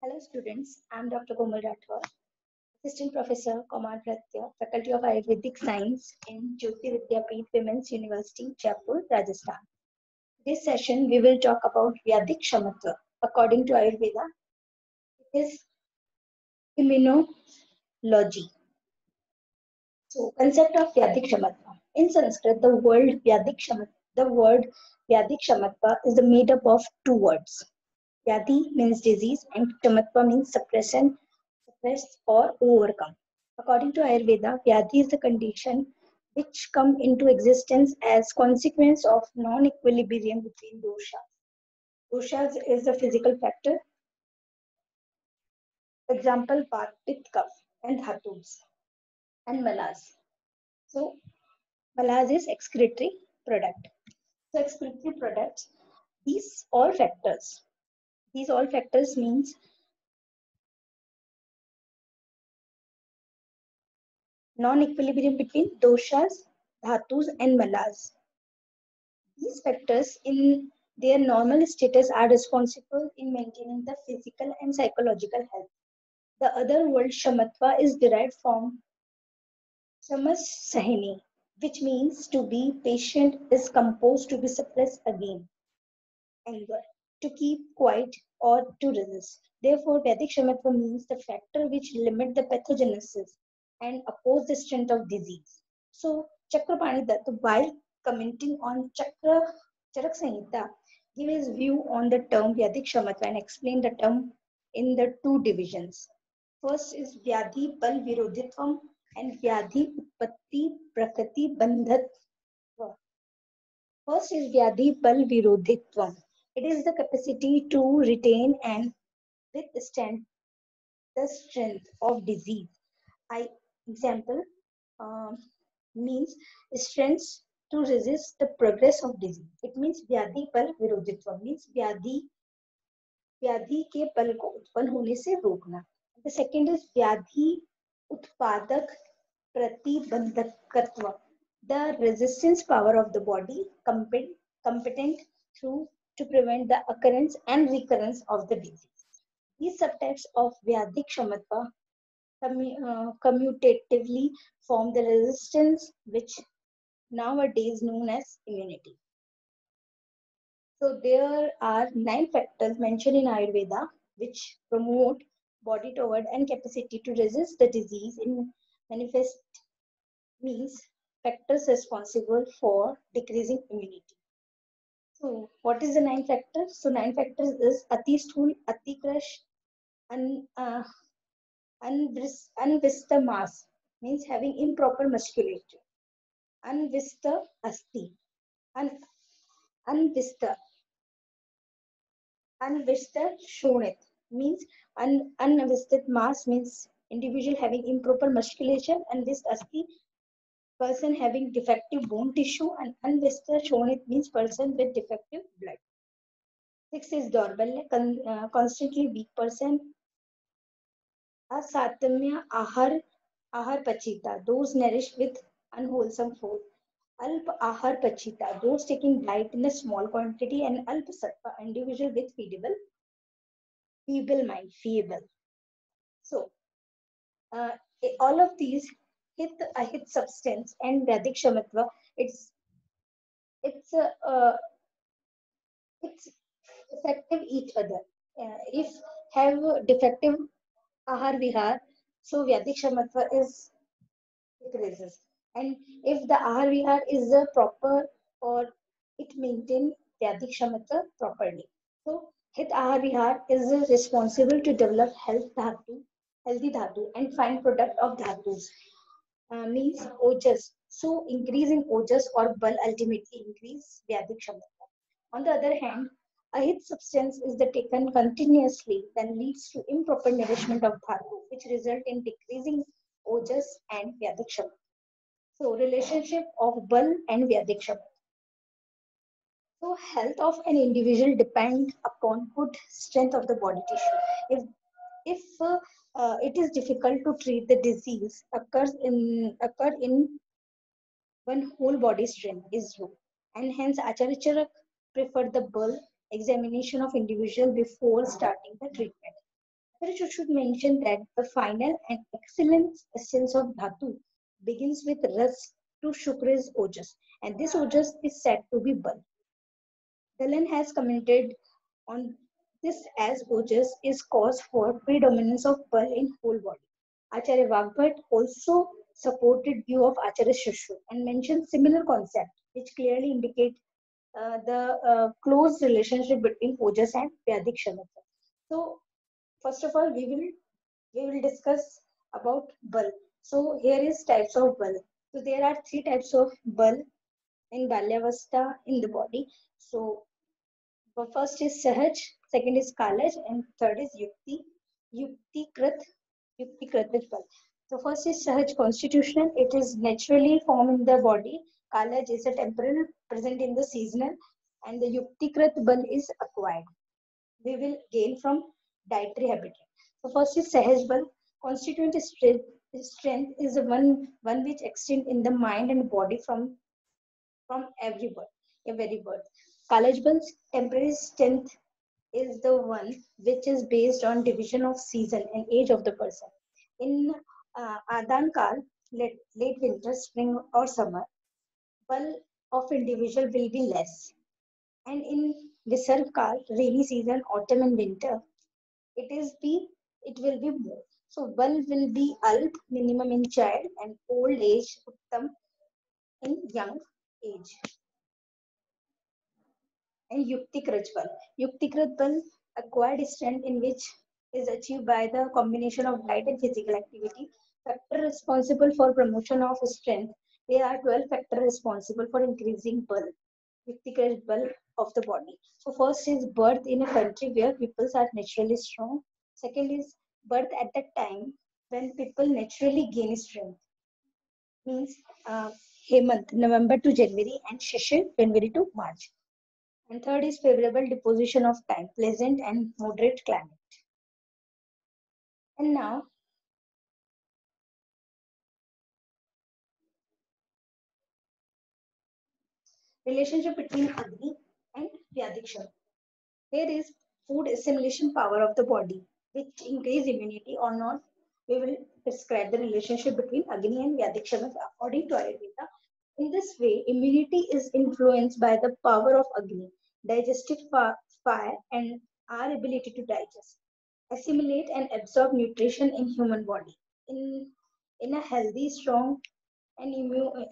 Hello students, I am Dr. Komal Rathore, Assistant Professor, Kumar Pratya, Faculty of Ayurvedic Science in Jyoti Vidyapeeth Women's University, Jaipur, Rajasthan. This session we will talk about Vyadik Shamatva. According to Ayurveda, it is immunology. So, concept of Vyadik Shamatva. In Sanskrit, the word Vyadik Shamatva is made up of two words. Vyadhi means disease and Shamatva means suppress or overcome. According to Ayurveda, Vyadhi is the condition which come into existence as consequence of non-equilibrium between doshas. Doshas is a physical factor. Example, Vata, Pitta, Kapha, and Dhatus, and Malas. So, Malas is excretory product. So, excretory products, these all factors. These all factors means non-equilibrium between doshas, dhatus, and malas. These factors in their normal status are responsible in maintaining the physical and psychological health. The other word shamatva is derived from shamas sahini, which means to be patient, is composed, to be suppressed again, anger, to keep quiet or to resist. Therefore, Vedic shamatva means the factor which limit the pathogenesis and oppose the strength of disease. So, Chakrapani Dutt, while commenting on Charak Samhita, give his view on the term Vyadik Shamatva and explain the term in the two divisions. First is Vyadhi Bal Virodhitvam and Vyadhi Utpatti Prakriti Bandhatva. First is Vyadhi Bal Virodhitvam. It is the capacity to retain and withstand the strength of disease. Example um, means strength to resist the progress of disease. It means Vyadhi Bal Virodhitvam means व्याधि के बल को उत्पन्न होने से रोकना. The second is व्याधि उत्पादक प्रतिबंधकत्व, the resistance power of the body competent through to prevent the occurrence and recurrence of the disease. These subtypes of Vyadik Shamatva commutatively form the resistance which nowadays known as immunity. So there are 9 factors mentioned in Ayurveda which promote body toward and capacity to resist the disease in manifest means factors responsible for decreasing immunity. So what is the 9 factors? So 9 factors is Ati Sthul, Ati Crush, Unvista mass means having improper musculature. Unvista asti. Unvista shonit means unvisted mass means individual having improper musculation, and this asti person having defective bone tissue, and unvisted shonit means person with defective blood. 6 is Dorbalya, constantly weak person. Asatamya ahar pachita, those nourished with unwholesome food. Alp ahar pachita, those taking light in a small quantity, and alp sattva, individual with feeble mind, feeble. So, all of these hit substance and Vedic Shamatva, it's it's uh, uh, it's effective each other. If have defective ahar vihar, so Vedic Shamatva is decreases. And if the ahar vihar is proper or it maintain Vedic Shamatva properly. So Hit Ahar Vihar is responsible to develop healthy dhatu and fine product of dhatus. Means ojas. So increasing ojas or bal ultimately increase Vedic Shamatva. On the other hand, a hit substance is the taken continuously then leads to improper nourishment of dhatu, which result in decreasing ojas and Vedic Shamatva. So relationship of bal and Vedic Shamatva. So health of an individual depends upon good strength of the body tissue. If it is difficult to treat the disease occur in when whole body strength is low, and hence Acharya Charak preferred the bulk examination of individual before starting the treatment. Here should mention that the final and excellent essence of Dhatu begins with Ras to Shukra's Ojas, and this Ojas is said to be Bal. Dallin has commented on this as Ojas is cause for predominance of Bal in whole body. Acharya Vagbhat also supported view of Acharya Shushu and mentioned similar concept, which clearly indicate the close relationship between Ojas and Vedic Shamatva. So, first of all, we will discuss about Bal. So, here is types of Bal. So, there are three types of Bal in Balyavastha in the body. So, the first is Sahaj, second is Kalaj, and third is Yukti. Yukti Krit is Bal. So first is Sahaj constitutional. It is naturally formed in the body. Kalaj is a temporal present in the seasonal, and the Yuktikrit Bal is acquired. We will gain from dietary habitat. So first is Sahaj Bal. Constituent strength is the one which extends in the mind and body from every birth. College Ball's temporary strength is the one which is based on division of season and age of the person. In Adan Kal, late winter, spring or summer, ball of individual will be less. And in Visarg Kal, rainy season, autumn and winter, it will be more. So ball will be alp, minimum in child, and old age, uttam in young age. And Yuktikrit Bal. Yuktikrit Bal acquired strength in which is achieved by the combination of diet and physical activity. Factor responsible for promotion of strength. There are 12 factors responsible for increasing Bal, Yuktikrit Bal of the body. So first is birth in a country where people are naturally strong. Second is birth at the time when people naturally gain strength. Means Hemant, November to January, and Shishir, January to March. And third is favorable deposition of time, pleasant and moderate climate. And now, relationship between Agni and Vyadiksham. Here is food assimilation power of the body, which increase immunity or not. We will describe the relationship between Agni and Vyadiksham according to Ayurveda. In this way, immunity is influenced by the power of Agni, digestive fire, and our ability to digest, assimilate and absorb nutrition in human body. In a healthy, strong, and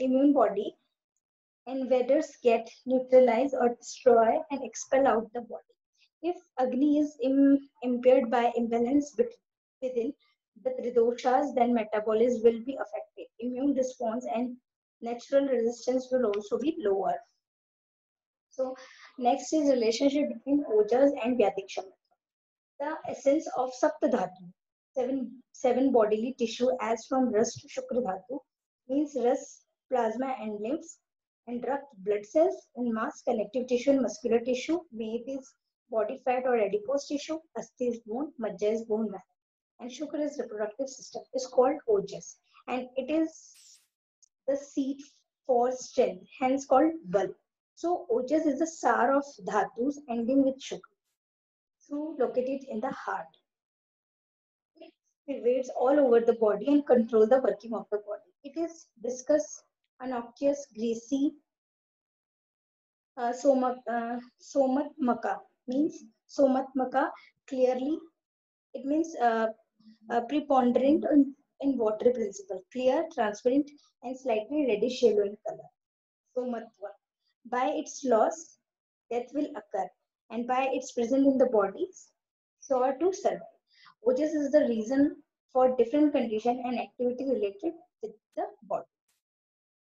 immune body, invaders get neutralized or destroy and expel out the body. If Agni is impaired by imbalance within the tridoshas, then metabolism will be affected. Immune response and natural resistance will also be lower. So next is relationship between Ojas and Vyadiksham. The essence of Saptadhatu, seven bodily tissue as from Ras to Shukra Dhatu, means Ras, plasma and lymphs, and Rakt, blood cells, and mass, connective tissue and muscular tissue, may it is body fat or adipose tissue, Asthi is bone, Majja is bone marrow, and Shukra is reproductive system, is called Ojas, and it is the seat for strength, hence called Bal. So Ojas is the sar of dhatus ending with Shukra. So located in the heart. It pervades all over the body and control the working of the body. It is viscous, anoxious, greasy, somatmaka means somatmaka clearly. It means preponderant in water principle, clear, transparent, and slightly reddish yellow in color. Somatva. By its loss, death will occur, and by its presence in the body, sure to survive. Ojas is the reason for different condition and activity related with the body.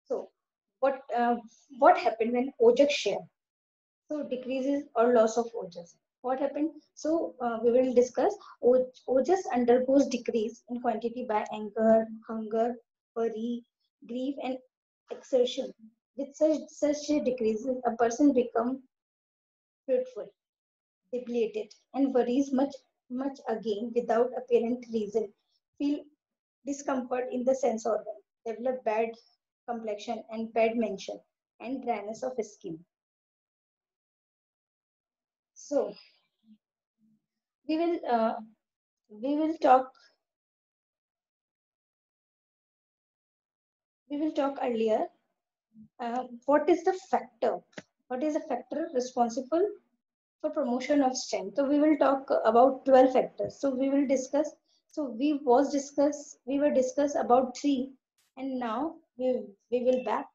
So, what happened when Ojas share? So, decreases or loss of Ojas. What happened? So, we will discuss Ojas undergoes decrease in quantity by anger, hunger, worry, grief, and exertion. With such decreases, a person becomes fruitful, depleted, and worries much again without apparent reason. Feel discomfort in the sense organ, develop bad complexion and bad mention, and dryness of skin. So we will we will talk earlier what is the factor, what is a factor responsible for promotion of strength. So we will talk about 12 factors. So we will discuss. So we were discuss about three, and now we will back.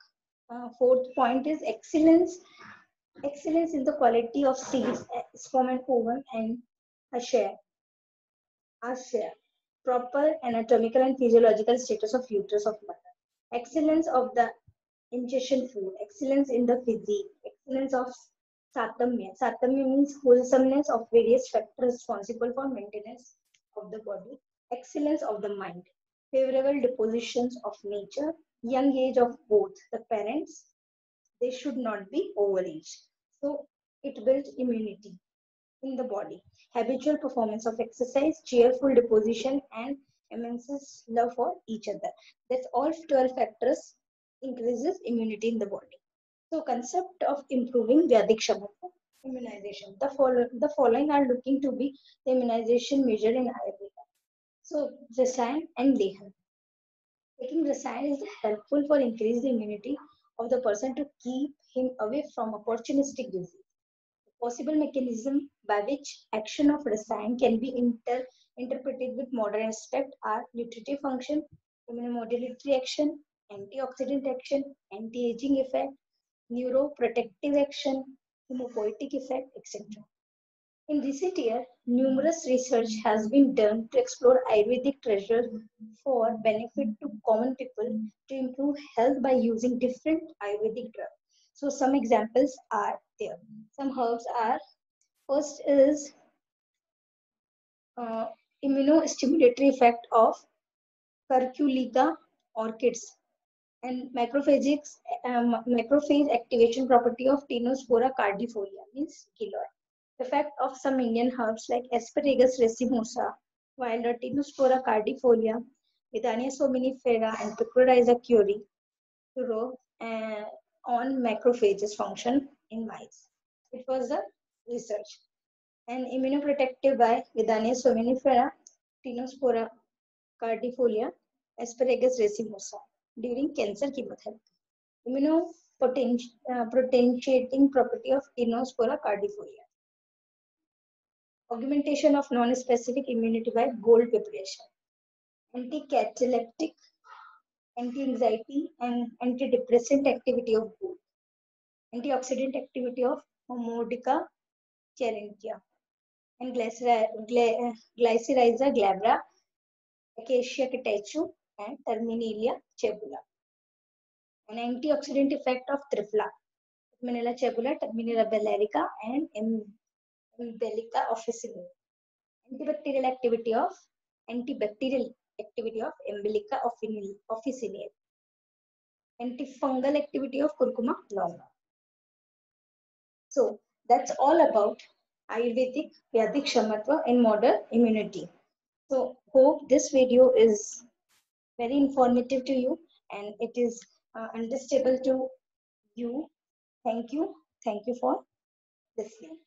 Fourth point is excellence. Excellence in the quality of seeds, sperm and ovum, and a share. A share. Proper anatomical and physiological status of uterus of mother. Excellence of the ingestion food, excellence in the physique, excellence of satamya. Satamya means wholesomeness of various factors responsible for maintenance of the body, excellence of the mind, favorable dispositions of nature, young age of both the parents, they should not be overaged. So it builds immunity in the body, habitual performance of exercise, cheerful disposition, and immense love for each other. That's all 12 factors increases immunity in the body. So concept of improving Vedic Shamatva, immunization. The following are looking to be the immunization measure in Ayurveda. So Rasayan and Lehan. Taking Rasayan is helpful for increase the immunity of the person to keep him away from opportunistic disease. Possible mechanism by which action of rasayan can be interpreted with modern aspect are nutritive function, immunomodulatory action, antioxidant action, anti-aging effect, neuroprotective action, hemopoietic effect, etc. In recent years, numerous research has been done to explore Ayurvedic treasures for benefit to common people to improve health by using different Ayurvedic drugs. So some examples are there. Some herbs are, first is uh, immunostimulatory effect of Curculica orchids and macrophage activation property of Tinospora cardifolia means keloid. Effect of some Indian herbs like Asparagus racemosa, while Retinospora cardifolia, Withania somnifera, and Picrorhiza curie uh, on macrophages function in mice. It was the research. And immunoprotective by Withania somnifera, Tinospora cardifolia, Asparagus racemosa during cancer chemotherapy. Immunopotentiating property of Tinospora cardifolia. Augmentation of non-specific immunity by gold preparation. Anti-cataleptic, anti-anxiety, and antidepressant activity of gold. Antioxidant activity of Homodica charentia. And Glycyrrhiza glabra, Acacia catechu, and Terminalia cebula. An antioxidant effect of Triphala, Terminella cebula, Terminella bellerica, and Embolica officinae. Antibacterial activity of Embolica officinae. Antifungal activity of Curcuma longa. So that's all about Ayurvedic Vedic Shamatva and modern immunity. So hope this video is very informative to you and it is understandable to you. Thank you. Thank you for listening.